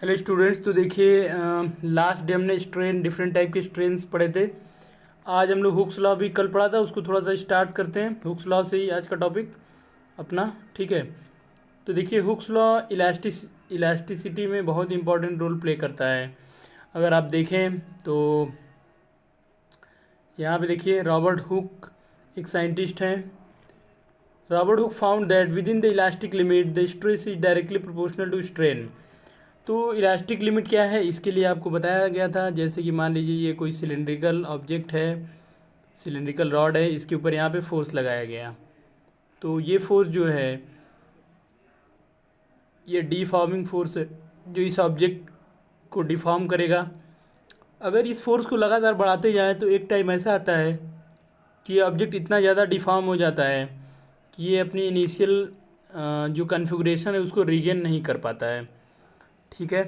Hello students. तो देखिए last day हमने स्ट्रेन डिफरेंट टाइप के स्ट्रेन्स पढ़े थे। आज हम लोग हुक्स लॉ भी कल पढ़ा था, उसको थोड़ा सा स्टार्ट करते हैं। हुक्स लॉ से ही आज का टॉपिक अपना, ठीक है। तो देखिए हुक्स लॉ इलास्टिसिटी में बहुत इंपॉर्टेंट रोल प्ले करता है। अगर आप देखें तो यहाँ पे देखिए रॉबर्ट हुक एक साइंटिस्ट हैं। Robert Hooke found that within the elastic limit the stress is directly proportional to strain. तो इलास्टिक लिमिट क्या है इसके लिए आपको बताया गया था। जैसे कि मान लीजिए ये कोई सिलेंड्रिकल ऑब्जेक्ट है, सिलेंड्रिकल रॉड है, इसके ऊपर यहाँ पे फोर्स लगाया गया। तो ये फोर्स जो है ये डिफॉर्मिंग फोर्स है जो इस ऑब्जेक्ट को डिफॉर्म करेगा। अगर इस फोर्स को लगातार बढ़ाते जाएँ तो एक टाइम ऐसा आता है कि ये ऑब्जेक्ट इतना ज़्यादा डिफॉर्म हो जाता है कि ये अपनी इनिशियल जो कन्फिगरेशन है उसको रीगेन नहीं कर पाता है, ठीक है।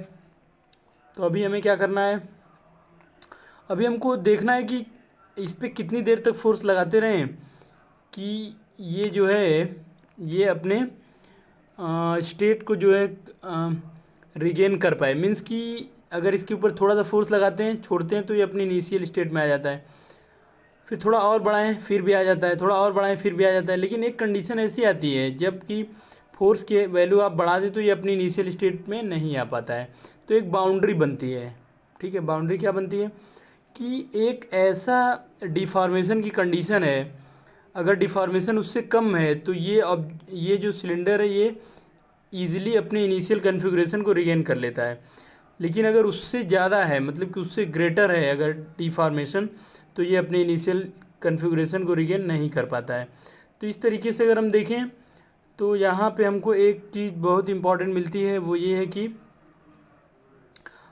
तो अभी हमें क्या करना है, अभी हमको देखना है कि इस पर कितनी देर तक फोर्स लगाते रहें कि ये जो है ये अपने स्टेट को जो है रिगेन कर पाए। मीन्स कि अगर इसके ऊपर थोड़ा सा फोर्स लगाते हैं, छोड़ते हैं, तो ये अपनी इनिशियल स्टेट में आ जाता है। फिर थोड़ा और बढ़ाएं फिर भी आ जाता है, थोड़ा और बढ़ाएं फिर भी आ जाता है। लेकिन एक कंडीशन ऐसी आती है जबकि फोर्स के वैल्यू आप बढ़ा दें तो ये अपनी इनिशियल स्टेट में नहीं आ पाता है। तो एक बाउंड्री बनती है, ठीक है। बाउंड्री क्या बनती है कि एक ऐसा डिफॉर्मेशन की कंडीशन है, अगर डिफॉर्मेशन उससे कम है तो ये अब ये जो सिलेंडर है ये ईजिली अपने इनिशियल कन्फिग्रेशन को रिगेन कर लेता है। लेकिन अगर उससे ज़्यादा है, मतलब कि उससे ग्रेटर है अगर डिफॉर्मेशन, तो ये अपने इनिशियल कन्फिग्रेशन को रिगेन नहीं कर पाता है। तो इस तरीके से अगर हम देखें तो यहाँ पे हमको एक चीज़ बहुत इम्पॉर्टेंट मिलती है, वो ये है कि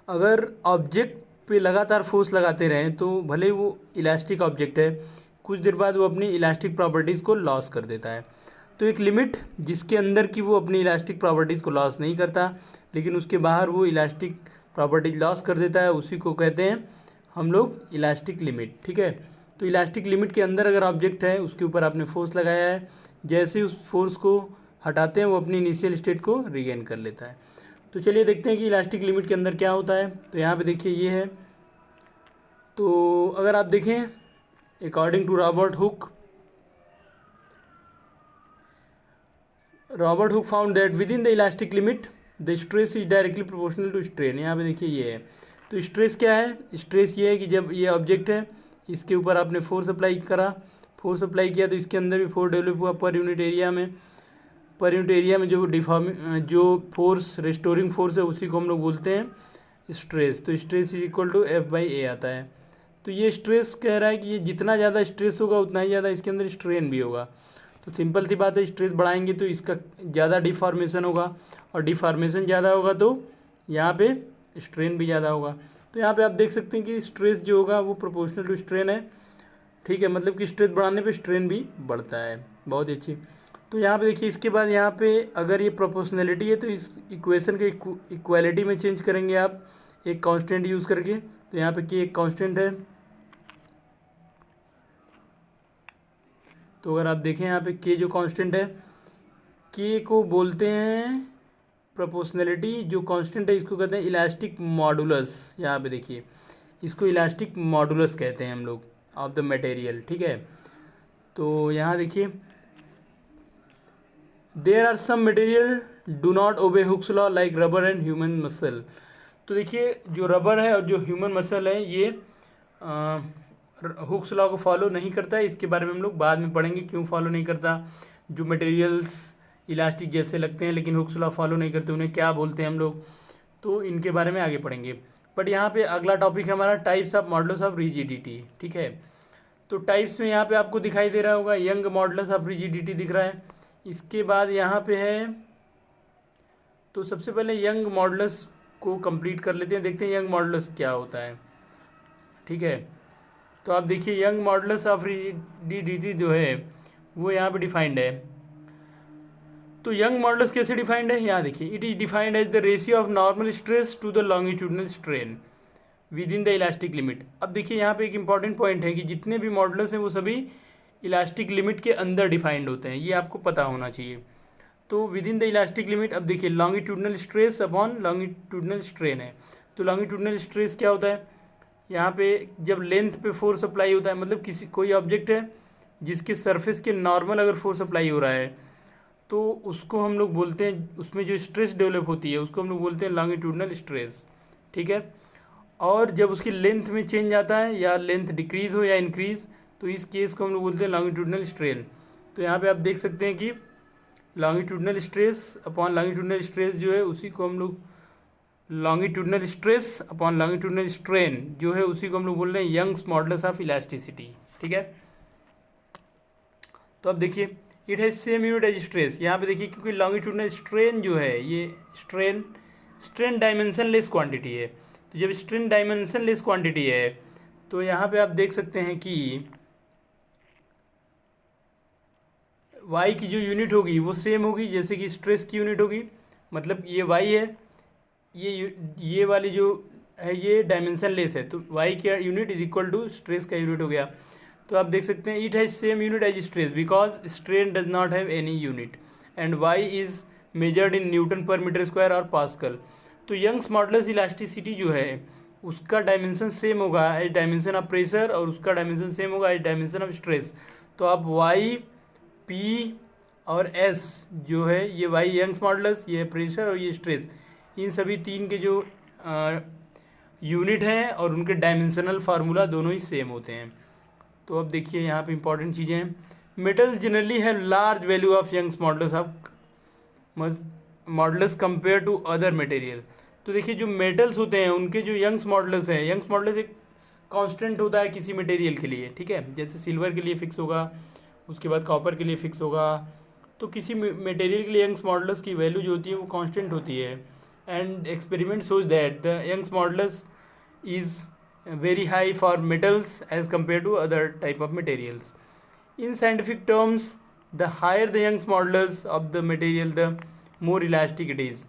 अगर ऑब्जेक्ट पे लगातार फोर्स लगाते रहें तो भले ही वो इलास्टिक ऑब्जेक्ट है, कुछ देर बाद वो अपनी इलास्टिक प्रॉपर्टीज़ को लॉस कर देता है। तो एक लिमिट जिसके अंदर कि वो अपनी इलास्टिक प्रॉपर्टीज़ को लॉस नहीं करता, लेकिन उसके बाहर वो इलास्टिक प्रॉपर्टीज लॉस कर देता है, उसी को कहते हैं हम लोग इलास्टिक लिमिट, ठीक है। तो इलास्टिक लिमिट के अंदर अगर ऑब्जेक्ट है उसके ऊपर आपने फोर्स लगाया है, जैसे ही उस फोर्स को हटाते हैं वो अपनी इनिशियल स्टेट को रिगेन कर लेता है। तो चलिए देखते हैं कि इलास्टिक लिमिट के अंदर क्या होता है। तो यहाँ पे देखिए ये है। तो अगर आप देखें according to Robert Hooke found that within the elastic limit the stress is directly proportional to strain. यहाँ पे देखिए ये है। तो स्ट्रेस क्या है, स्ट्रेस ये है कि जब ये ऑब्जेक्ट है इसके ऊपर आपने फोर्स अप्लाई करा, फोर्स अप्लाई किया तो इसके अंदर भी फोर्स डेवलप हुआ पर यूनिट एरिया में। पर यूनिट एरिया में जो फोर्स रेस्टोरिंग फोर्स है उसी को हम लोग बोलते हैं स्ट्रेस। तो stress is equal to F/A आता है। तो ये स्ट्रेस कह रहा है कि ये जितना ज़्यादा स्ट्रेस होगा उतना ही ज़्यादा इसके अंदर स्ट्रेन भी होगा। तो सिंपल सी बात है, स्ट्रेस बढ़ाएंगे तो इसका ज़्यादा डिफॉर्मेशन होगा, और डिफॉर्मेशन ज़्यादा होगा तो यहाँ पे स्ट्रेन भी ज़्यादा होगा। तो यहाँ पे आप देख सकते हैं कि स्ट्रेस जो होगा वो प्रोपोर्शनल टू स्ट्रेन है, ठीक है। मतलब कि स्ट्रेस बढ़ाने पे स्ट्रेन भी बढ़ता है। बहुत ही अच्छी। तो यहाँ पे देखिए इसके बाद यहाँ पे अगर ये प्रोपोर्शनैलिटी है तो इस इक्वेशन के इक्वालिटी में चेंज करेंगे आप एक कांस्टेंट यूज़ करके। तो यहाँ पे के एक कांस्टेंट है। तो अगर आप देखें यहाँ पे के जो कांस्टेंट है, के को बोलते हैं प्रोपोर्शनैलिटी। जो कांस्टेंट है इसको कहते हैं इलास्टिक मॉडुलस। यहाँ पे देखिए इसको इलास्टिक मॉडुलस कहते हैं हम लोग ऑफ द मटेरियल, ठीक है। तो यहाँ देखिए there are some material do not obey Hooke's law like rubber and human muscle. तो देखिए जो रबर है और जो ह्यूमन मसल है ये हुक्स लॉ को फॉलो नहीं करता है। इसके बारे में हम लोग बाद में पढ़ेंगे क्यों फॉलो नहीं करता। जो मटेरियल्स इलास्टिक जैसे लगते हैं लेकिन हुक्स लॉ फॉलो नहीं करते उन्हें क्या बोलते हैं हम लोग, तो इनके बारे में आगे पढ़ेंगे। बट यहाँ पे अगला टॉपिक है हमारा types of models of rigidity, ठीक है। तो टाइप्स में यहाँ पे आपको दिखाई दे रहा होगा यंग मॉडल्स ऑफ रिजिडिटी दिख रहा है। इसके बाद यहाँ पे है, तो सबसे पहले यंग मॉडल्स को कंप्लीट कर लेते हैं, देखते हैं यंग मॉडल्स क्या होता है, ठीक है। तो आप देखिए यंग मॉडल्स ऑफ रिजिडिटी जो है वो यहाँ पे डिफाइंड है। तो यंग मॉडल्स कैसे डिफाइंड है, यहाँ देखिए it is defined as the ratio of normal stress to the longitudinal strain within the elastic limit. अब देखिए यहाँ पे एक इंपॉर्टेंट पॉइंट है कि जितने भी मॉडल्स हैं वो सभी इलास्टिक लिमिट के अंदर डिफाइंड होते हैं, ये आपको पता होना चाहिए। तो with in the elastic limit, अब देखिए longitudinal stress upon longitudinal strain है। तो लॉन्गिट्यूडनल स्ट्रेस क्या होता है, यहाँ पे जब लेंथ पे फोर्स अप्लाई होता है, मतलब किसी कोई ऑब्जेक्ट है जिसके सरफेस के नॉर्मल अगर फोर्स अप्लाई हो रहा है तो उसको हम लोग बोलते हैं, उसमें जो स्ट्रेस डेवलप होती है उसको हम लोग बोलते हैं लॉन्गिट्यूडनल स्ट्रेस, ठीक है। और जब उसकी लेंथ में चेंज आता है या लेंथ डिक्रीज़ हो या इंक्रीज़, तो इस केस को हम लोग बोलते हैं लॉन्गिट्यूडनल स्ट्रेन। तो यहाँ पे आप देख सकते हैं कि longitudinal stress upon longitudinal stress जो है उसी को हम लोग longitudinal stress upon longitudinal strain जो है उसी को हम लोग बोल रहे हैं यंग्स मॉडुलस ऑफ इलास्टिसिटी, ठीक है। तो अब देखिए it has same unit as stress, यहाँ पे देखिए क्योंकि लॉन्गिट्यूडनल स्ट्रेन जो है ये स्ट्रेन डायमेंशन लेस क्वांटिटी है। तो जब स्ट्रेन डायमेंशन लेस क्वांटिटी है तो यहाँ पे आप देख सकते हैं कि y की जो यूनिट होगी वो सेम होगी जैसे कि स्ट्रेस की यूनिट होगी, मतलब ये y है, ये वाली जो है ये डायमेंशन लेस है, तो y का unit is equal to stress का यूनिट हो गया। तो आप देख सकते हैं it has same unit as stress because strain does not have any unit and y is measured in newton per metre square और पास्कल। तो यंग्स मॉडुलस इलास्टिसिटी जो है उसका डायमेंशन सेम होगा एज डायमेंशन ऑफ प्रेशर और उसका dimension same होगा as dimension of stress. तो आप y p और s जो है ये y यंग्स मॉडुलस, ये प्रेशर और ये स्ट्रेस, इन सभी तीन के जो यूनिट हैं और उनके डायमेंशनल फार्मूला दोनों ही सेम होते हैं। तो अब देखिए यहाँ पे इंपॉर्टेंट चीज़ें हैं, metals generally have large value of Young's modulus of modulus compare to other material. तो देखिए जो मेटल्स होते हैं उनके जो यंग्स मॉडुलस है, यंग्स मॉडुलस एक कांस्टेंट होता है किसी मटेरियल के लिए, ठीक है, जैसे सिल्वर के लिए फिक्स होगा, उसके बाद कॉपर के लिए फिक्स होगा। तो किसी मटेरियल के लिए यंग्स मॉडुलस की वैल्यू जो होती है वो कांस्टेंट होती है and experiment shows that the Young's modulus is very high for metals as compared to other type of materials. In scientific terms, the higher the Young's modulus of the material, the more elastic it is.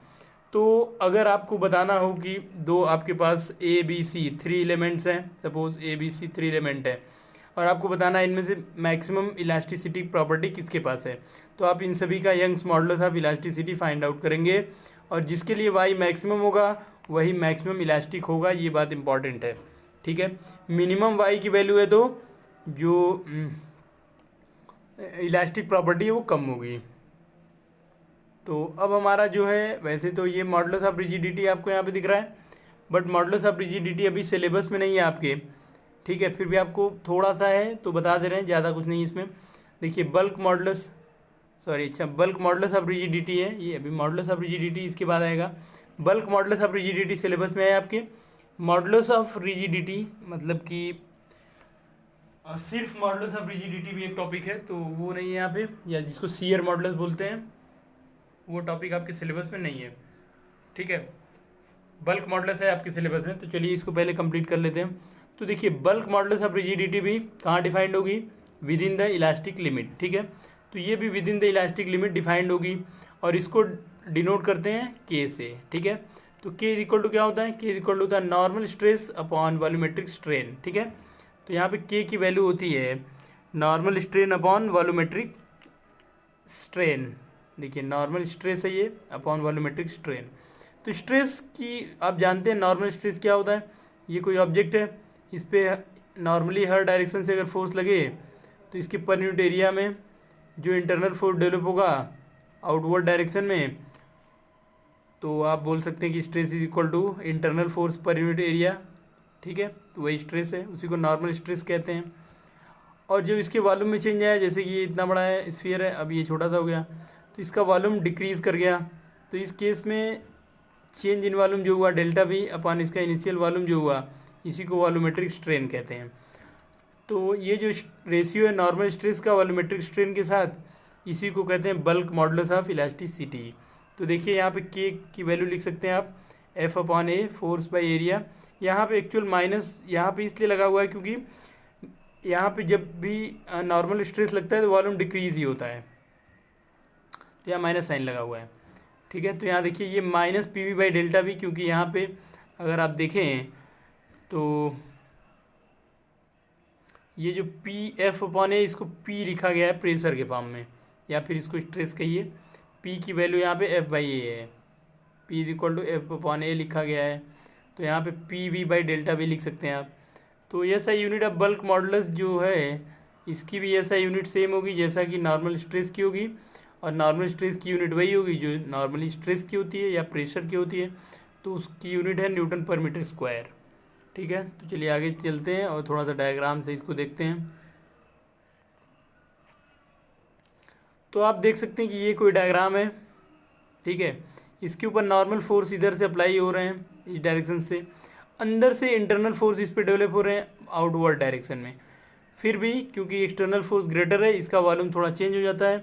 तो अगर आपको बताना हो कि दो आपके पास A B C 3 elements हैं, suppose A B C 3 element है और आपको बताना है इनमें से मैक्सिमम इलास्टिसिटी प्रॉपर्टी किसके पास है, तो आप इन सभी का Young's modulus of elasticity find out करेंगे और जिसके लिए वाई मैक्सिमम होगा वही मैक्सिमम इलास्टिक होगा, ये बात इंपॉर्टेंट है, ठीक है। मिनिमम वाई की वैल्यू है तो जो इलास्टिक प्रॉपर्टी है वो कम होगी। तो अब हमारा जो है वैसे तो ये मॉडुलस ऑफ रिजिडिटी आपको यहाँ पे दिख रहा है, बट मॉडुलस ऑफ रिजिडिटी अभी सिलेबस में नहीं है आपके, ठीक है, फिर भी आपको थोड़ा सा है तो बता दे रहे हैं, ज़्यादा कुछ नहीं इसमें। देखिए बल्क मॉडुलस ऑफ रिजिडिटी है ये, अभी मॉडुलस ऑफ रिजिडिटी इसके बाद आएगा। Bulk modulus of rigidity syllabus में है आपके। मॉडुलस ऑफ रिजिडिटी मतलब कि सिर्फ मॉडुलस ऑफ रिजिडिटी भी एक टॉपिक है, तो वो नहीं है यहाँ पे, या जिसको शियर मॉडुलस बोलते हैं वो टॉपिक आपके सिलेबस में नहीं है, ठीक है। बल्क मॉडुलस है आपके सिलेबस में, तो चलिए इसको पहले कंप्लीट कर लेते हैं। तो देखिए बल्क मॉडुलस ऑफ रिजिडिटी भी कहाँ डिफाइंड होगी, with in the elastic limit, ठीक है। तो ये भी with in the elastic limit defined होगी और इसको डिनोट करते हैं के से, ठीक है। तो के इज इक्वल टू क्या होता है, के इज इक्वल टू होता है normal stress upon volumetric strain, ठीक है। तो यहाँ पे के की वैल्यू होती है normal strain upon volumetric strain. देखिए नॉर्मल स्ट्रेस है ये अपॉन वॉल्यूमेट्रिक स्ट्रेन। तो स्ट्रेस की आप जानते हैं नॉर्मल स्ट्रेस क्या होता है, ये कोई ऑब्जेक्ट है, इस पर नॉर्मली हर डायरेक्शन से अगर फोर्स लगे तो इसके पर यूनिट एरिया में जो इंटरनल फोर्स डेवलप होगा आउटवर्ड डायरेक्शन में, तो आप बोल सकते हैं कि stress is equal to internal force per unit area, ठीक है। तो वही स्ट्रेस है, उसी को नॉर्मल स्ट्रेस कहते हैं। और जो इसके वॉल्यूम में चेंज आया, जैसे कि ये इतना बड़ा है स्फीयर है, अब ये छोटा सा हो गया तो इसका वॉल्यूम डिक्रीज़ कर गया, तो इस केस में चेंज इन वॉल्यूम जो हुआ डेल्टा वी अपॉन इसका इनिशियल वॉल्यूम जो हुआ, इसी को वॉल्यूमेट्रिक स्ट्रेन कहते हैं। तो ये जो रेशियो है नॉर्मल स्ट्रेस का वॉल्यूमेट्रिक स्ट्रेन के साथ, इसी को कहते हैं बल्क मॉडुलस ऑफ इलास्टिसिटी। तो देखिए यहाँ पे के की वैल्यू लिख सकते हैं आप F upon a force by area. यहाँ पे एक्चुअल माइनस यहाँ पे इसलिए लगा हुआ है क्योंकि यहाँ पे जब भी नॉर्मल स्ट्रेस लगता है तो वॉल्यूम डिक्रीज ही होता है, तो यहाँ माइनस साइन लगा हुआ है, ठीक है। तो यहाँ देखिए ये minus P V by delta we, क्योंकि यहाँ पे अगर आप देखें तो ये जो पी एफ अपॉन ए इसको पी लिखा गया है प्रेशर के फॉर्म में, या फिर इसको स्ट्रेस कहिए, पी की वैल्यू यहाँ पे एफ बाई ए है, P is equal to F upon A लिखा गया है, तो यहाँ पे P V by delta V लिख सकते हैं आप। तो ऐसा यूनिट ऑफ बल्क मॉडुलस जो है इसकी भी ऐसा यूनिट सेम होगी जैसा कि नॉर्मल स्ट्रेस की होगी, और नॉर्मल स्ट्रेस की यूनिट वही होगी जो नॉर्मली स्ट्रेस की होती है या प्रेशर की होती है, तो उसकी यूनिट है न्यूटन पर मीटर स्क्वायर। ठीक है, तो चलिए आगे चलते हैं और थोड़ा सा डायग्राम से इसको देखते हैं। तो आप देख सकते हैं कि ये कोई डायग्राम है, ठीक है, इसके ऊपर नॉर्मल फोर्स इधर से अप्लाई हो रहे हैं इस डायरेक्शन से, अंदर से इंटरनल फोर्स इस पर डेवलप हो रहे हैं आउटवर्ड डायरेक्शन में। फिर भी क्योंकि एक्सटर्नल फोर्स ग्रेटर है इसका वॉल्यूम थोड़ा चेंज हो जाता है,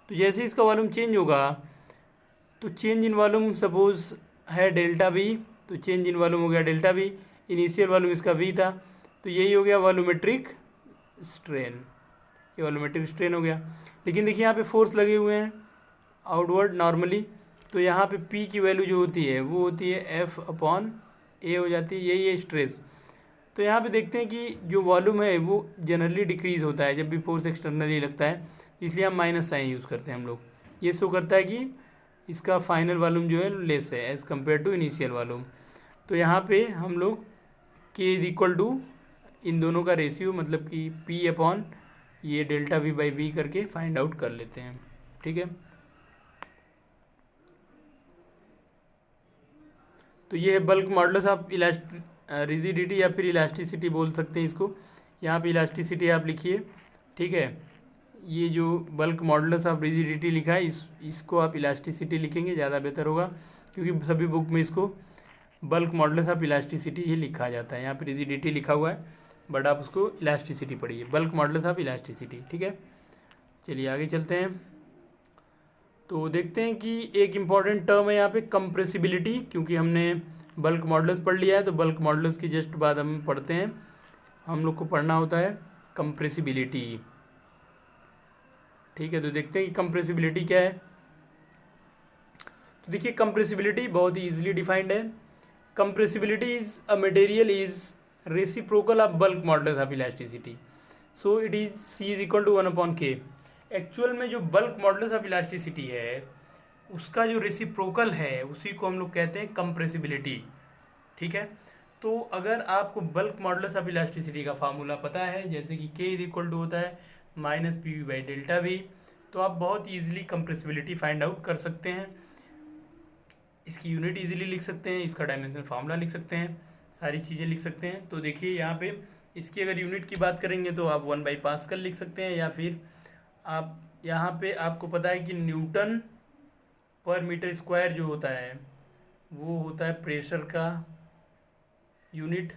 तो जैसे इसका वॉल्यूम चेंज होगा तो चेंज इन वॉल्यूम सपोज है डेल्टा वी, तो चेंज इन वॉल्यूम हो गया डेल्टा वी, इनिशियल वॉल्यूम इसका वी था, तो यही हो गया वॉल्यूमेट्रिक स्ट्रेन, ये वॉल्यूमेट्रिक स्ट्रेन हो गया। लेकिन देखिए यहाँ पे फोर्स लगे हुए हैं आउटवर्ड नॉर्मली, तो यहाँ पे पी की वैल्यू जो होती है वो होती है एफ अपॉन ए हो जाती है, यही है स्ट्रेस। तो यहाँ पे देखते हैं कि जो वॉल्यूम है वो जनरली डिक्रीज होता है जब भी फोर्स एक्सटर्नली लगता है, इसलिए हम माइनस साइन यूज़ करते हैं हम लोग। ये शो करता है कि इसका फाइनल वॉल्यूम जो है लेस है as compare to initial volume. तो यहाँ पे हम लोग के इज इक्वल टू इन दोनों का रेशियो मतलब कि पी अपॉन ये डेल्टा वी बाई वी करके फाइंड आउट कर लेते हैं। ठीक है, तो ये है बल्क मॉडुलस ऑफ रिजिडिटी या फिर इलास्टिसिटी बोल सकते हैं इसको। यहाँ पे इलास्टिसिटी आप लिखिए, ठीक है, ये जो बल्क मॉडुलस ऑफ रिजिडिटी लिखा है इसको आप इलास्टिसिटी लिखेंगे ज़्यादा बेहतर होगा, क्योंकि सभी बुक में इसको बल्क मॉडुलस ऑफ इलास्टिसिटी ही लिखा जाता है। यहाँ पे रिजिडिटी लिखा हुआ है बट आप उसको इलास्टिसिटी पढ़िए, बल्क मॉडुलस ऑफ इलास्टिसिटी। ठीक है, चलिए आगे चलते हैं। तो देखते हैं कि एक इम्पॉर्टेंट टर्म है यहाँ पे कंप्रेसिबिलिटी, क्योंकि हमने बल्क मॉडुलस पढ़ लिया है तो बल्क मॉडुलस की जस्ट बाद हम पढ़ते हैं, हम लोग को पढ़ना होता है कंप्रेसिबिलिटी। ठीक है, तो देखते हैं कि कंप्रेसिबिलिटी क्या है। तो देखिए कंप्रेसिबिलिटी बहुत ही ईजिली डिफाइंड है। Compressibility is a material is reciprocal of bulk modulus of elasticity, so it is C is equal to 1/k। Actual में जो बल्क मॉडुलस ऑफ इलास्टिसिटी है उसका जो रेसिप्रोकल है उसी को हम लोग कहते हैं कंप्रेसिबिलिटी। ठीक है, तो अगर आपको बल्क मॉडुलस ऑफ इलास्टिसिटी का फार्मूला पता है जैसे कि के इज इक्वल टू होता है minus P V by delta we, तो आप बहुत ईजिली कंप्रेसिबिलिटी फाइंड आउट कर सकते हैं। इसकी यूनिट इजीली लिख सकते हैं, इसका डायमेंशनल फार्मूला लिख सकते हैं, सारी चीज़ें लिख सकते हैं। तो देखिए यहाँ पे इसकी अगर यूनिट की बात करेंगे तो आप 1/पास्कल लिख सकते हैं, या फिर आप यहाँ पे आपको पता है कि न्यूटन पर मीटर स्क्वायर जो होता है वो होता है प्रेशर का यूनिट।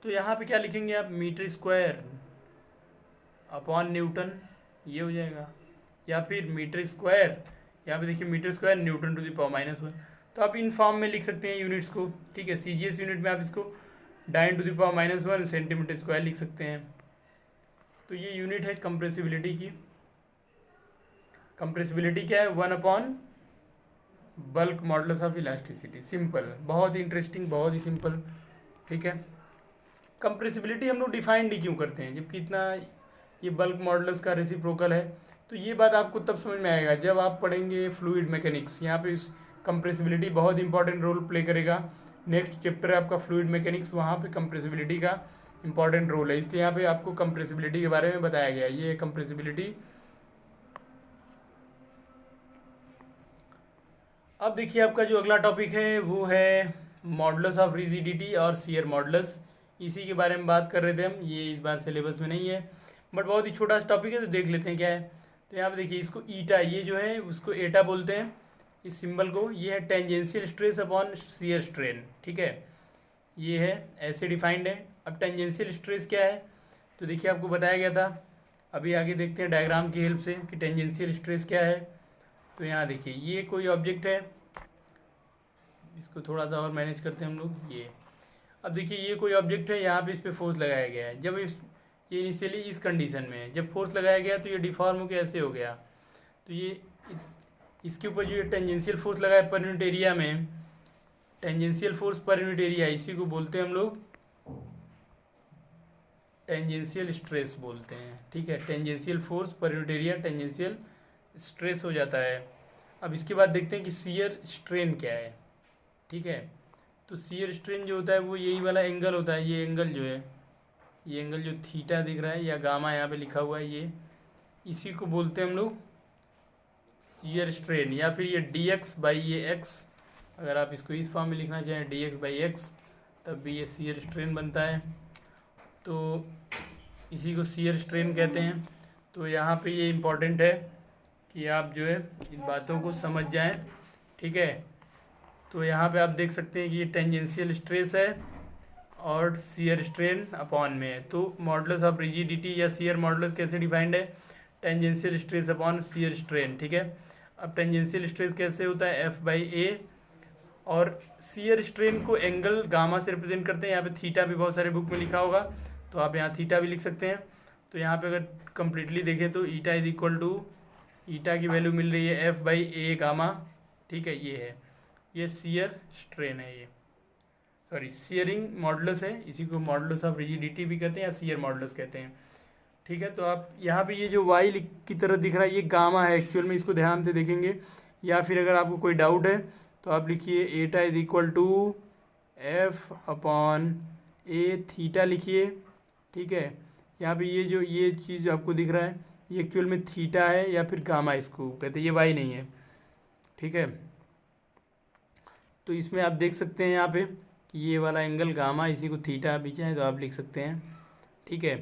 तो यहाँ पे क्या लिखेंगे आप, मीटर स्क्वायर अपॉन न्यूटन, ये हो जाएगा, या फिर मीटर स्क्वायर, यहाँ पे देखिए metre square newton to the power -1। तो आप इन फॉर्म में लिख सकते हैं यूनिट्स को। ठीक है, सीजीएस यूनिट में आप इसको dyne to the power -1 centimetre square लिख सकते हैं। तो ये यूनिट है कंप्रेसिबिलिटी की। कंप्रेसिबिलिटी क्या है, 1/ bulk modulus of elasticity. Simple, बहुत ही इंटरेस्टिंग, बहुत ही सिंपल। ठीक है, कंप्रेसिबिलिटी हम लोग डिफाइंड ही क्यों करते हैं जबकि इतना ये बल्क मॉडुलस का रेसिप्रोकल है। तो ये बात आपको तब समझ में आएगा जब आप पढ़ेंगे फ्लूइड मैकेनिक्स। यहाँ पे कंप्रेसिबिलिटी बहुत इंपॉर्टेंट रोल प्ले करेगा। नेक्स्ट चैप्टर है आपका फ्लूइड मैकेनिक्स, वहाँ पे कंप्रेसिबिलिटी का इंपॉर्टेंट रोल है, इसलिए यहाँ पे आपको कंप्रेसिबिलिटी के बारे में बताया गया है। ये है कंप्रेसिबिलिटी। अब देखिए आपका जो अगला टॉपिक है वो है मॉडुलस ऑफ रिजिडिटी और शियर मॉडुलस। इसी के बारे में बात कर रहे थे हम, ये इस बार सिलेबस में नहीं है बट बहुत ही छोटा सा टॉपिक है, तो देख लेते हैं क्या है। तो यहाँ पे देखिए इसको ईटा, ये जो है उसको एटा बोलते हैं इस सिंबल को। ये है tangential stress upon shear strain. ठीक है, ये है ऐसे डिफाइंड है। अब टेंजेंशियल स्ट्रेस क्या है, तो देखिए आपको बताया गया था, अभी आगे देखते हैं डायग्राम की हेल्प से कि टेंजेंशियल स्ट्रेस क्या है। तो यहाँ देखिए ये कोई ऑब्जेक्ट है, इसको थोड़ा सा और मैनेज करते हैं हम लोग। ये अब देखिए ये कोई ऑब्जेक्ट है, यहाँ पे इस पर फोर्स लगाया गया है। जब ये इनिशियली इस कंडीशन में है, जब फोर्स लगाया गया तो ये डिफॉर्म होकर ऐसे हो गया। तो ये इसके ऊपर जो ये टेंजेंशियल फोर्स लगा है पर यूनिट एरिया में, tangential force per unit area, इसी को बोलते हैं हम लोग टेंजेंशियल स्ट्रेस बोलते हैं। ठीक है, tangential force per unit area tangential stress हो जाता है। अब इसके बाद देखते हैं कि शियर स्ट्रेन क्या है। ठीक है, तो शियर स्ट्रेन जो होता है वो यही वाला एंगल होता है। ये एंगल जो है, ये एंगल जो थीटा दिख रहा है या गामा यहाँ पे लिखा हुआ है, ये इसी को बोलते हैं हम लोग शियर स्ट्रेन, या फिर ये डी एक्स बाई ये एक्स। अगर आप इसको इस फॉर्म में लिखना चाहें डी एक्स बाई एक्स, तब भी ये शियर स्ट्रेन बनता है। तो इसी को शियर स्ट्रेन कहते हैं। तो यहाँ पे ये इम्पॉर्टेंट है कि आप जो है इन बातों को समझ जाएं। ठीक है, तो यहाँ पे आप देख सकते हैं कि ये टेंजेंशियल स्ट्रेस है और शियर स्ट्रेन अपॉन में है। तो मॉडुलस ऑफ रिजिडिटी या शियर मॉडुलस कैसे डिफाइंड है? Tangential stress upon shear strain. ठीक है, अब टेंजेंशियल स्ट्रेस कैसे होता है? एफ बाई ए, और शियर स्ट्रेन को एंगल गामा से रिप्रेजेंट करते हैं। यहाँ पे थीटा भी बहुत सारे बुक में लिखा होगा, तो आप यहाँ थीटा भी लिख सकते हैं। तो यहाँ पे अगर कंप्लीटली देखें तो ईटा इज इक्वल टू, ईटा की वैल्यू मिल रही है एफ बाई ए गामा। ठीक है, ये है, ये शियर स्ट्रेन है, ये सॉरी शियरिंग मॉडुलस है। इसी को मॉडुलस ऑफ रिजिडिटी भी कहते हैं या शियर मॉडुलस कहते हैं। ठीक है, तो आप यहाँ पे ये जो वाई की तरह दिख रहा है ये गामा है एक्चुअल में, इसको ध्यान से देखेंगे। या फिर अगर आपको कोई डाउट है तो आप लिखिए eta is equal to F upon A theta लिखिए। ठीक है, यहाँ पे ये जो ये चीज़ आपको दिख रहा है ये एक्चुअल में थीटा है या फिर गामा इसको कहते हैं, ये वाई नहीं है। ठीक है, तो इसमें आप देख सकते हैं यहाँ पे कि ये वाला एंगल गामा, इसी को थीटा भी चाहे तो आप लिख सकते हैं। ठीक है,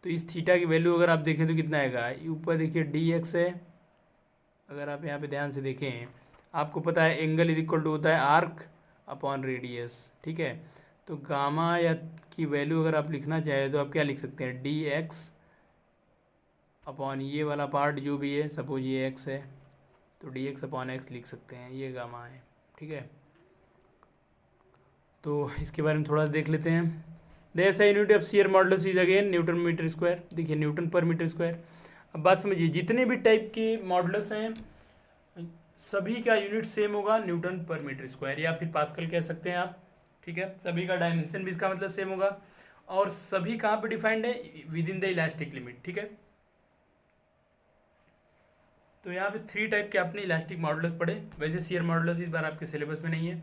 तो इस थीटा की वैल्यू अगर आप देखें तो कितना आएगा? ऊपर देखिए डी एक्स है। अगर आप यहाँ पे ध्यान से देखें, आपको पता है एंगल इज इक्वल टू होता है आर्क अपॉन रेडियस। ठीक है, तो गामा या की वैल्यू अगर आप लिखना चाहें तो आप क्या लिख सकते हैं? डी एक्स अपॉन ये वाला पार्ट जो भी है, सपोज ये एक्स है तो डी एक्स अपॉन एक्स लिख सकते हैं, ये गामा है। ठीक है, तो इसके बारे में थोड़ा देख लेते हैं। The SI unit of shear modulus is again newton metre square. देखिए न्यूटन पर मीटर स्क्वायर। अब बात समझिए, जितने भी टाइप के मॉडुलस हैं सभी का यूनिट सेम होगा, न्यूटन पर मीटर स्क्वायर या फिर पास्कल कह सकते हैं आप। ठीक है, सभी का डायमेंशन भी इसका मतलब सेम होगा, और सभी कहाँ पे डिफाइंड है? With in the elastic limit. ठीक है, तो यहाँ पे 3 टाइप के आपने इलास्टिक मॉडुलस पढ़े। वैसे शियर मॉडुलस इस बार आपके सिलेबस में नहीं है।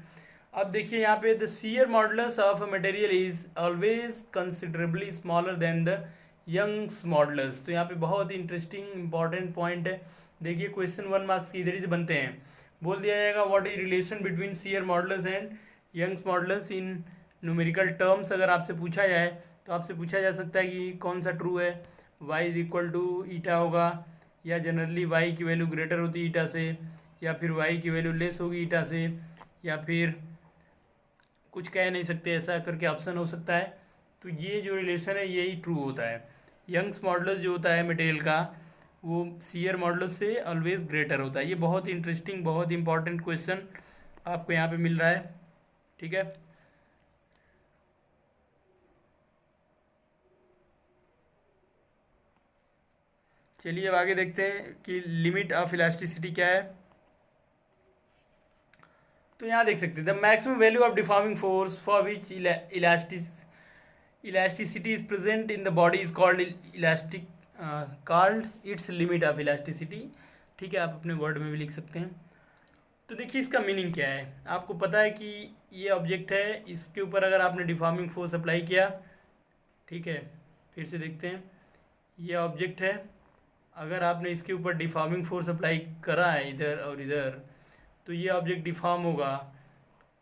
अब देखिए यहाँ पे the shear modulus of a material is always considerably smaller than the Young's modulus. तो यहाँ पे बहुत ही इंटरेस्टिंग इंपॉर्टेंट पॉइंट है। देखिए क्वेश्चन 1 मार्क्स के इधर ही से बनते हैं। बोल दिया जाएगा what is relation between shear modulus and Young's modulus in numerical terms. अगर आपसे पूछा जाए तो आपसे पूछा जा सकता है कि कौन सा ट्रू है? y इज इक्वल टू ईटा होगा, या जनरली y की वैल्यू ग्रेटर होती है ईटा से, या फिर y की वैल्यू लेस होगी ईटा से, या फिर कुछ कह नहीं सकते, ऐसा करके ऑप्शन हो सकता है। तो ये जो रिलेशन है यही ट्रू होता है। यंग्स मॉडुलस जो होता है मटेरियल का वो शियर मॉडुलस से ऑलवेज ग्रेटर होता है। ये बहुत इंटरेस्टिंग बहुत इंपॉर्टेंट क्वेश्चन आपको यहाँ पे मिल रहा है। ठीक है, चलिए अब आगे देखते हैं कि लिमिट ऑफ इलास्टिसिटी क्या है। तो यहाँ देख सकते हैं the maximum value of deforming force for which elasticity is present in the body is called elastic called its limit of elasticity. ठीक है, आप अपने वर्ड में भी लिख सकते हैं। तो देखिए इसका मीनिंग क्या है। आपको पता है कि ये ऑब्जेक्ट है, इसके ऊपर अगर आपने डिफॉर्मिंग फोर्स अप्लाई किया, ठीक है, फिर से देखते हैं, ये ऑब्जेक्ट है, अगर आपने इसके ऊपर डिफॉर्मिंग फोर्स अप्लाई करा है इधर और इधर, तो ये ऑब्जेक्ट डिफॉर्म होगा।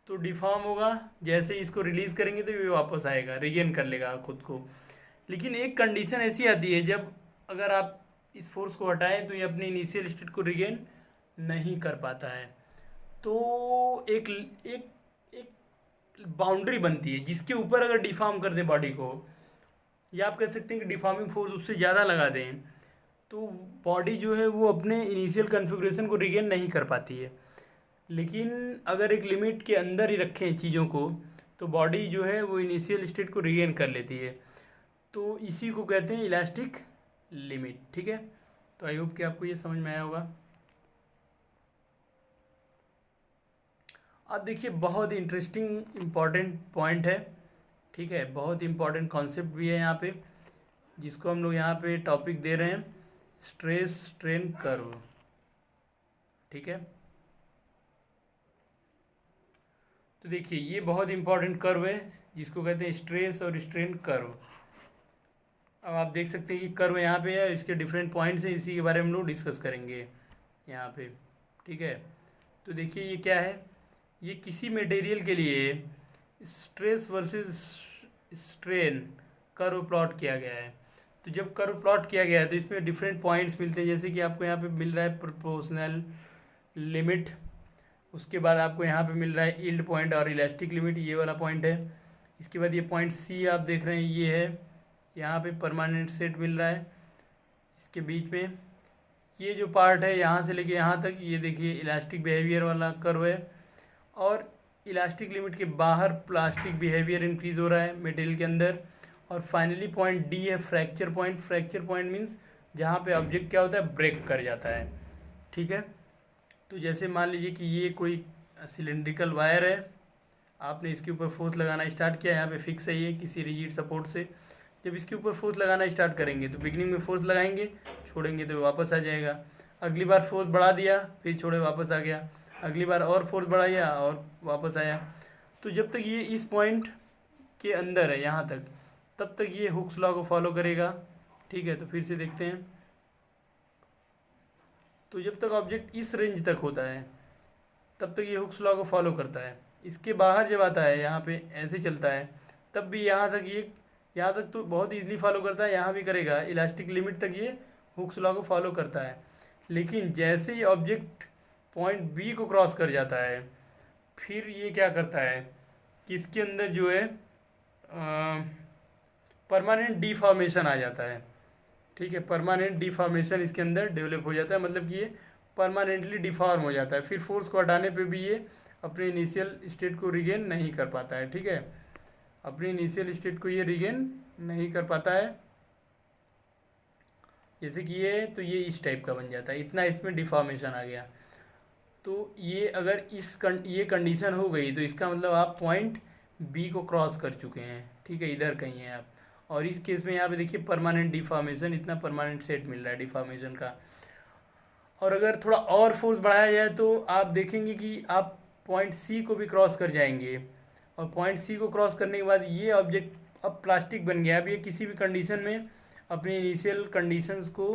तो डिफॉर्म होगा, जैसे इसको रिलीज़ करेंगे तो ये वापस आएगा, रिगेन कर लेगा खुद को। लेकिन एक कंडीशन ऐसी आती है जब अगर आप इस फोर्स को हटाएं तो ये अपनी इनिशियल स्टेट को रिगेन नहीं कर पाता है। तो एक एक एक बाउंड्री बनती है जिसके ऊपर अगर डिफॉर्म कर दें बॉडी को, या आप कह सकते हैं कि डिफॉर्मिंग फोर्स उससे ज़्यादा लगा दें, तो बॉडी जो है वो अपने इनिशियल कॉन्फ़िगरेशन को रिगेन नहीं कर पाती है। लेकिन अगर एक लिमिट के अंदर ही रखें चीज़ों को तो बॉडी जो है वो इनिशियल स्टेट को रिगेन कर लेती है। तो इसी को कहते हैं इलास्टिक लिमिट। ठीक है, तो आई होप कि आपको ये समझ में आया होगा। अब देखिए बहुत इंटरेस्टिंग इम्पॉर्टेंट पॉइंट है। ठीक है, बहुत इंपॉर्टेंट कॉन्सेप्ट भी है यहाँ पे, जिसको हम लोग यहाँ पे टॉपिक दे रहे हैं स्ट्रेस स्ट्रेन कर्व। ठीक है, तो देखिए ये बहुत इंपॉर्टेंट कर्व है जिसको कहते हैं स्ट्रेस और स्ट्रेन कर्व। अब आप देख सकते हैं कि कर्व यहाँ पे है, इसके डिफरेंट पॉइंट्स हैं, इसी के बारे में हम लोग डिस्कस करेंगे यहाँ पे। ठीक है, तो देखिए ये क्या है, ये किसी मटेरियल के लिए stress versus strain curve plot किया गया है। तो जब कर्व प्लॉट किया गया है तो इसमें डिफरेंट पॉइंट्स मिलते हैं, जैसे कि आपको यहाँ पे मिल रहा है प्रोपोर्शनल लिमिट, उसके बाद आपको यहाँ पे मिल रहा है यील्ड पॉइंट और इलास्टिक लिमिट, ये वाला पॉइंट है। इसके बाद ये पॉइंट सी आप देख रहे हैं, ये है, यहाँ पे परमानेंट सेट मिल रहा है इसके बीच में। ये जो पार्ट है यहाँ से लेके यहाँ तक, ये देखिए इलास्टिक बिहेवियर वाला कर्व है, और इलास्टिक लिमिट के बाहर प्लास्टिक बिहेवियर इंक्रीज हो रहा है मटेरियल के अंदर। और फाइनली पॉइंट डी है fracture point. Fracture point means जहाँ पे ऑब्जेक्ट क्या होता है, ब्रेक कर जाता है। ठीक है, तो जैसे मान लीजिए कि ये कोई सिलेंड्रिकल वायर है, आपने इसके ऊपर फोर्स लगाना स्टार्ट किया, यहाँ पे फिक्स है ये किसी रिजिड सपोर्ट से। जब इसके ऊपर फोर्स लगाना स्टार्ट करेंगे तो बिगिनिंग में फोर्स लगाएंगे, छोड़ेंगे तो वापस आ जाएगा। अगली बार फोर्स बढ़ा दिया, फिर छोड़े वापस आ गया, अगली बार और फोर्स बढ़ाया और वापस आया। तो जब तक ये इस पॉइंट के अंदर है यहाँ तक, तब तक ये हुक्स लॉ को फॉलो करेगा। ठीक है, तो फिर से देखते हैं। तो जब तक ऑब्जेक्ट इस रेंज तक होता है तब तक ये हुक्स लॉ को फॉलो करता है। इसके बाहर जब आता है, यहाँ पे ऐसे चलता है, तब भी यहाँ तक ये, यहाँ तक तो बहुत ईजिली फॉलो करता है, यहाँ भी करेगा, इलास्टिक लिमिट तक ये हुक्स लॉ को फॉलो करता है। लेकिन जैसे ही ऑब्जेक्ट पॉइंट बी को क्रॉस कर जाता है, फिर ये क्या करता है कि इसके अंदर जो है परमानेंट डिफॉर्मेशन आ जाता है। ठीक है, परमानेंट डिफॉर्मेशन इसके अंदर डेवलप हो जाता है, मतलब कि ये परमानेंटली डिफॉर्म हो जाता है। फिर फोर्स को हटाने पे भी ये अपने इनिशियल स्टेट को रिगेन नहीं कर पाता है। ठीक है, अपनी इनिशियल स्टेट को ये रिगेन नहीं कर पाता है। जैसे कि ये, तो ये इस टाइप का बन जाता है, इतना इसमें डिफॉर्मेशन आ गया। तो ये अगर ये कंडीशन हो गई तो इसका मतलब आप पॉइंट बी को क्रॉस कर चुके हैं। ठीक है, इधर कहीं हैं आप। और इस केस में यहाँ पे देखिए परमानेंट डिफॉर्मेशन, इतना परमानेंट सेट मिल रहा है डिफॉर्मेशन का। और अगर थोड़ा और फोर्स बढ़ाया जाए तो आप देखेंगे कि आप पॉइंट सी को भी क्रॉस कर जाएंगे। और पॉइंट सी को क्रॉस करने के बाद ये ऑब्जेक्ट अब प्लास्टिक बन गया। अब ये किसी भी कंडीशन में अपनी इनिशियल कंडीशंस को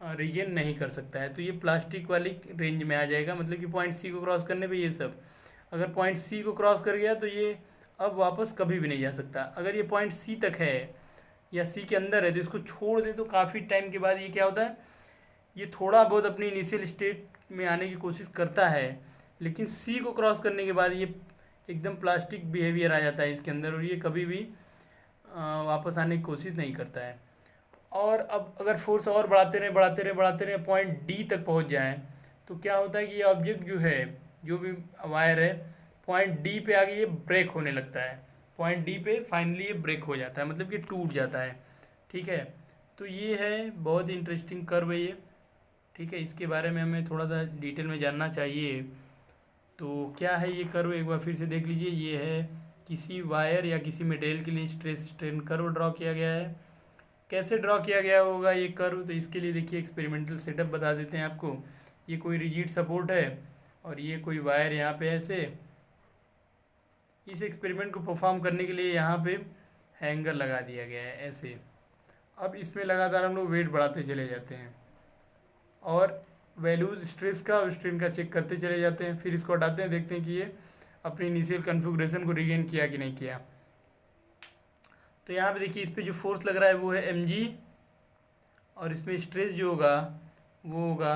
रिगेन नहीं कर सकता है, तो ये प्लास्टिक वाली रेंज में आ जाएगा। मतलब कि पॉइंट सी को क्रॉस करने पे ये सब, अगर पॉइंट सी को क्रॉस कर गया तो ये अब वापस कभी भी नहीं जा सकता। अगर ये पॉइंट सी तक है या सी के अंदर है तो इसको छोड़ दे तो काफ़ी टाइम के बाद ये क्या होता है, ये थोड़ा बहुत अपनी इनिशियल स्टेट में आने की कोशिश करता है, लेकिन सी को क्रॉस करने के बाद ये एकदम प्लास्टिक बिहेवियर आ जाता है इसके अंदर, और ये कभी भी वापस आने की कोशिश नहीं करता है। और अब अगर फोर्स और बढ़ाते रहे पॉइंट डी तक पहुंच जाए, तो क्या होता है कि ये ऑब्जेक्ट जो है, जो भी वायर है, पॉइंट डी पे आगे ये ब्रेक होने लगता है। पॉइंट डी पे फाइनली ये ब्रेक हो जाता है, मतलब कि टूट जाता है। ठीक है, तो ये है बहुत इंटरेस्टिंग कर्व है ये। ठीक है, इसके बारे में हमें थोड़ा सा डिटेल में जानना चाहिए। तो क्या है ये कर्व, एक बार फिर से देख लीजिए। ये है किसी वायर या किसी मटेरियल के लिए स्ट्रेस स्ट्रेन कर्व ड्रॉ किया गया है। कैसे ड्रॉ किया गया होगा ये कर्व, तो इसके लिए देखिए एक्सपेरिमेंटल सेटअप बता देते हैं आपको। ये कोई रिजिड सपोर्ट है और ये कोई वायर यहाँ पे ऐसे। इस एक्सपेरिमेंट को परफॉर्म करने के लिए यहाँ पे हैंगर लगा दिया गया है ऐसे। अब इसमें लगातार हम लोग वेट बढ़ाते चले जाते हैं और वैल्यूज स्ट्रेस का और स्ट्रेन का चेक करते चले जाते हैं। फिर इसको हटाते हैं, देखते हैं कि ये अपनी इनिशियल कन्फिग्रेशन को रिगेन किया कि नहीं किया। तो यहाँ पे देखिए इस पर जो फोर्स लग रहा है वो है mg, और इसमें स्ट्रेस जो होगा वो होगा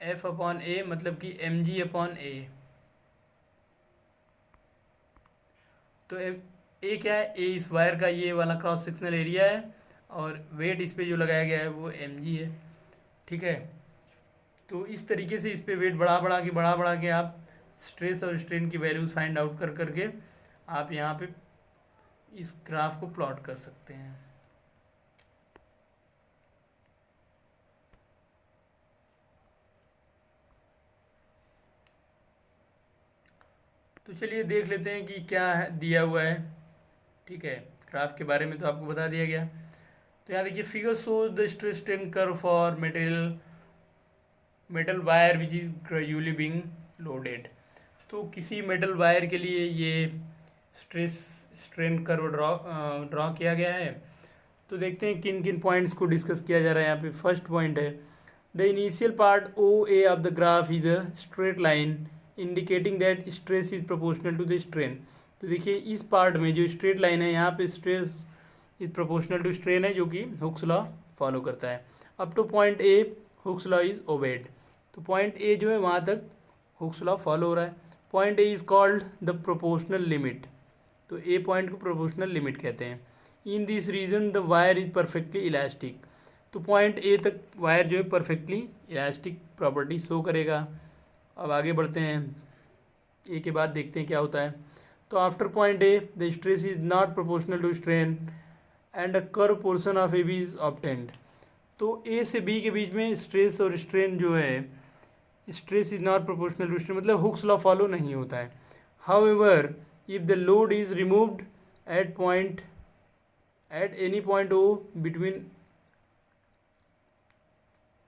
F/A, मतलब कि mg/A। तो ए क्या है, ए इस वायर का ये वाला क्रॉस सेक्शनल एरिया है, और वेट इस पर जो लगाया गया है वो mg है। ठीक है, तो इस तरीके से इस पर वेट बढ़ा के आप स्ट्रेस और स्ट्रेन की वैल्यूज़ फाइंड आउट कर करके आप यहाँ पे इस ग्राफ को प्लॉट कर सकते हैं। तो चलिए देख लेते हैं कि क्या है दिया हुआ है। ठीक है, ग्राफ के बारे में तो आपको बता दिया गया। तो यहाँ देखिए figure shows the stress strain curve for metal wire which is gradually being loaded. तो किसी मेटल वायर के लिए ये स्ट्रेस स्ट्रेन कर्व ड्रॉ किया गया है। तो देखते हैं किन किन पॉइंट्स को डिस्कस किया जा रहा है यहाँ पे। फर्स्ट पॉइंट है the initial part O A of the graph is a straight line indicating that stress is proportional to the strain. तो देखिए इस पार्ट में जो स्ट्रेट लाइन है यहाँ पे stress is proportional to strain है, जो कि हुक्स लॉ फॉलो करता है। Up to point A Hooke's law is obeyed. तो पॉइंट ए जो है वहाँ तक हुक्स लॉ फॉलो हो रहा है। Point A is called the proportional limit. तो ए पॉइंट को प्रोपोर्शनल लिमिट कहते हैं। In this region the wire is perfectly elastic. तो पॉइंट ए तक वायर जो है परफेक्टली इलास्टिक प्रॉपर्टी शो करेगा। अब आगे बढ़ते हैं, ए के बाद देखते हैं क्या होता है। तो after point A the stress is not proportional to strain and a curve portion of A B is obtained. तो ए से बी के बीच में स्ट्रेस और स्ट्रेन जो है, stress is not proportional to strain मतलब हुक्स लॉ फॉलो नहीं होता है। However if the load is removed at any point O between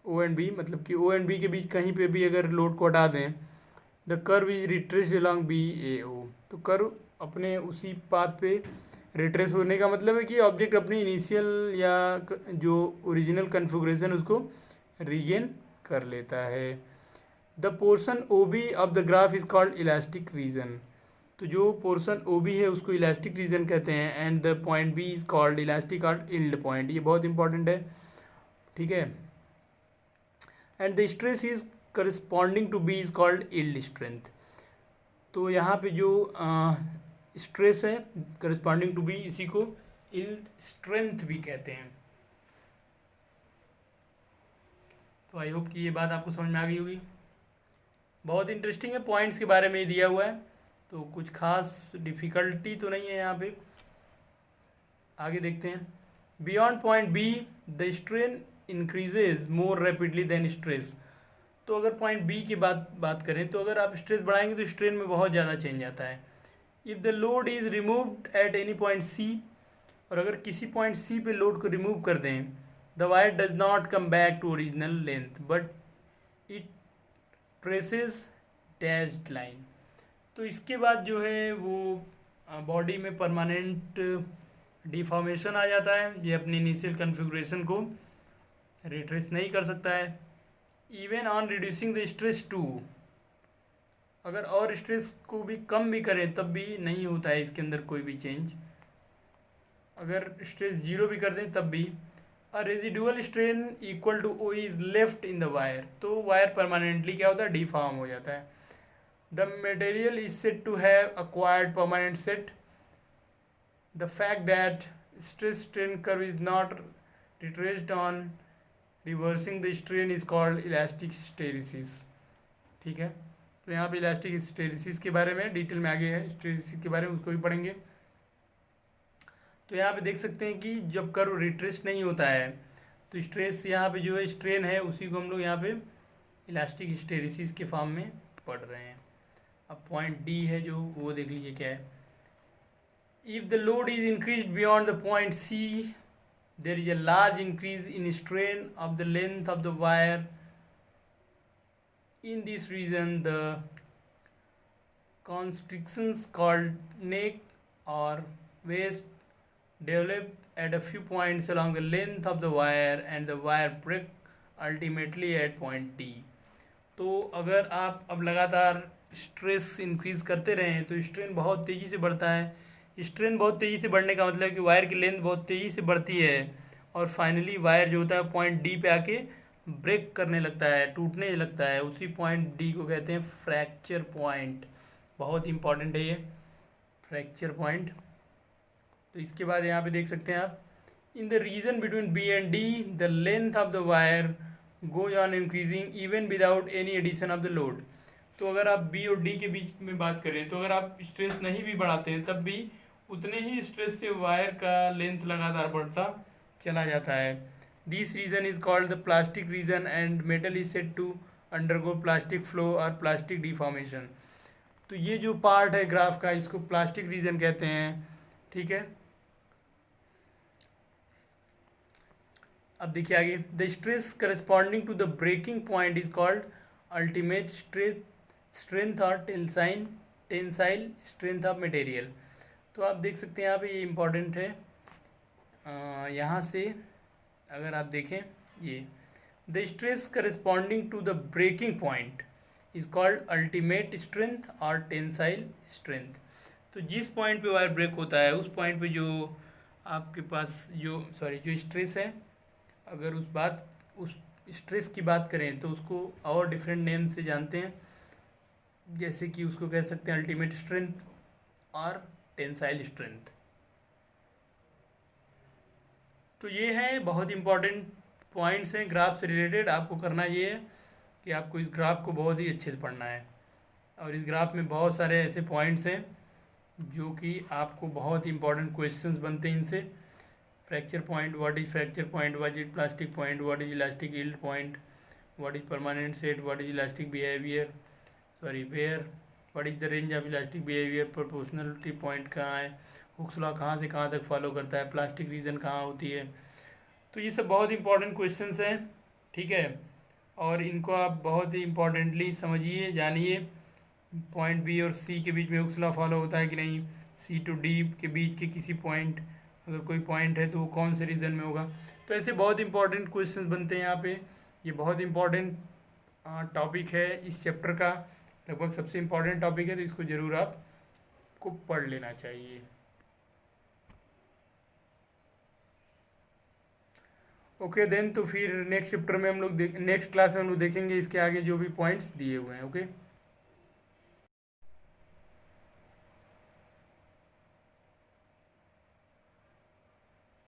O and B, मतलब कि ओ एंड बी के बीच कहीं पे भी अगर लोड को हटा दें, the curve is retraced along B A O. तो कर्व अपने उसी पाथ पे रिट्रेस होने का मतलब है कि ऑब्जेक्ट अपनी इनिशियल या जो ओरिजिनल कन्फिग्रेशन उसको रीगेन कर लेता है। The portion O B of the graph is called elastic region. तो जो पोर्शन ओ बी है उसको इलास्टिक रीजन कहते हैं। And the point B is called elastic और इल्ड पॉइंट। ये बहुत इंपॉर्टेंट है, ठीक है। And the stress is corresponding to B is called yield strength. तो यहाँ पे जो स्ट्रेस है करस्पॉन्डिंग टू बी, इसी को इल्ड स्ट्रेंथ भी कहते हैं। तो आई होप कि ये बात आपको समझ में आ गई होगी। बहुत इंटरेस्टिंग है, पॉइंट्स के बारे में ही दिया हुआ है, तो कुछ खास डिफ़िकल्टी तो नहीं है यहाँ पे। आगे देखते हैं। Beyond point B the strain increases more rapidly than stress. तो अगर पॉइंट बी की बात करें तो अगर आप स्ट्रेस बढ़ाएंगे तो स्ट्रेन में बहुत ज़्यादा चेंज आता है। If the load is removed at any point C, और अगर किसी पॉइंट सी पे लोड को रिमूव कर दें, the wire does not come back to original length but it traces dashed line. तो इसके बाद जो है वो बॉडी में परमानेंट डिफॉर्मेशन आ जाता है, ये अपनी इनिशियल कन्फिग्रेशन को रिट्रेस नहीं कर सकता है। Even on reducing the stress to, अगर और स्ट्रेस को भी कम भी करें तब भी नहीं होता है इसके अंदर कोई भी चेंज। अगर स्ट्रेस जीरो भी कर दें तब भी a residual strain equal to O is left in the wire. तो वायर परमानेंटली क्या होता है, डिफॉर्म हो जाता है। The material is said to have acquired permanent set. The fact that stress strain curve is not retraced on reversing the strain is called elastic hysteresis। ठीक है, तो यहाँ पे इलास्टिक हिस्टेरिसिस के बारे में डिटेल में आगे है, हिस्टेरिसिस के बारे में उसको भी पढ़ेंगे। तो यहाँ पे देख सकते हैं कि जब कर्व रिट्रेस नहीं होता है तो स्ट्रेस यहाँ पे जो है स्ट्रेन है उसी को हम लोग यहाँ पे इलास्टिक हिस्टेरिसिस के फॉर्म में पढ़ रहे हैं। अब पॉइंट डी है जो, वो देख लीजिए क्या है। If the load is increase beyond the point C there is a large increase in strain of the length of the wire. In this region the constrictions called neck or waist develop at a few points along the length of the wire and the wire break ultimately at point D। तो अगर आप अब लगातार stress increase करते रहें तो strain बहुत तेज़ी से बढ़ता है। स्ट्रेन बहुत तेज़ी से बढ़ने का मतलब कि वायर की लेंथ बहुत तेज़ी से बढ़ती है और फाइनली वायर जो होता है पॉइंट डी पे आके ब्रेक करने लगता है, टूटने लगता है। उसी पॉइंट डी को कहते हैं फ्रैक्चर पॉइंट। बहुत इंपॉर्टेंट है ये फ्रैक्चर पॉइंट। तो इसके बाद यहाँ पे देख सकते हैं आप, in the region between B and D the length of the wire goes on increasing even without any addition of the load. तो अगर आप बी और डी के बीच में बात करें तो अगर आप स्ट्रेस नहीं भी बढ़ाते हैं तब भी उतने ही स्ट्रेस से वायर का लेंथ लगातार बढ़ता चला जाता है। This region is called the plastic region and metal is said to undergo plastic flow और प्लास्टिक डिफॉर्मेशन। तो ये जो पार्ट है ग्राफ का इसको प्लास्टिक रीजन कहते हैं, ठीक है। अब देखिए आगे, the stress corresponding to the breaking point is called ultimate stress strength और टेंसाइल स्ट्रेंथ ऑफ मटेरियल। तो आप देख सकते हैं यहाँ पे ये इम्पॉर्टेंट है। यहाँ से अगर आप देखें ये the stress corresponding to the breaking point is called ultimate strength और टेंसाइल स्ट्रेंथ। तो जिस पॉइंट पे वायर ब्रेक होता है उस पॉइंट पे जो आपके पास जो स्ट्रेस है, अगर उस स्ट्रेस की बात करें तो उसको और डिफरेंट नेम से जानते हैं, जैसे कि उसको कह सकते हैं अल्टीमेट स्ट्रेंथ और टेंसाइल स्ट्रेंथ। तो ये हैं बहुत इंपॉर्टेंट पॉइंट्स हैं ग्राफ से रिलेटेड। आपको करना ये है कि आपको इस ग्राफ को बहुत ही अच्छे से पढ़ना है, और इस ग्राफ में बहुत सारे ऐसे पॉइंट्स हैं जो कि आपको बहुत इंपॉर्टेंट क्वेश्चंस बनते हैं इनसे। Fracture point, what is fracture point, what is plastic point, what is elastic yield point, what is permanent set, what is elastic behaviour where, what is the range of elastic behaviour, proportionality point कहाँ है, Hooke's law कहाँ से कहाँ तक follow करता है, plastic reason कहाँ होती है। तो ये सब बहुत इंपॉर्टेंट क्वेश्चंस हैं, ठीक है, और इनको आप बहुत ही इंपॉर्टेंटली समझिए, जानिए। पॉइंट बी और सी के बीच में हुक्स लॉ फॉलो होता है कि नहीं, सी टू डी के बीच के किसी पॉइंट, अगर कोई पॉइंट है तो वो कौन से रीजन में होगा। तो ऐसे बहुत इंपॉर्टेंट क्वेश्चंस बनते हैं यहाँ पे। ये बहुत इंपॉर्टेंट टॉपिक है इस चैप्टर का, लगभग सबसे इम्पॉर्टेंट टॉपिक है, तो इसको ज़रूर आपको पढ़ लेना चाहिए। ओके देन, तो फिर नेक्स्ट चैप्टर में हम लोग नेक्स्ट क्लास में हम लोग देखेंगे इसके आगे जो भी पॉइंट्स दिए हुए हैं। ओके।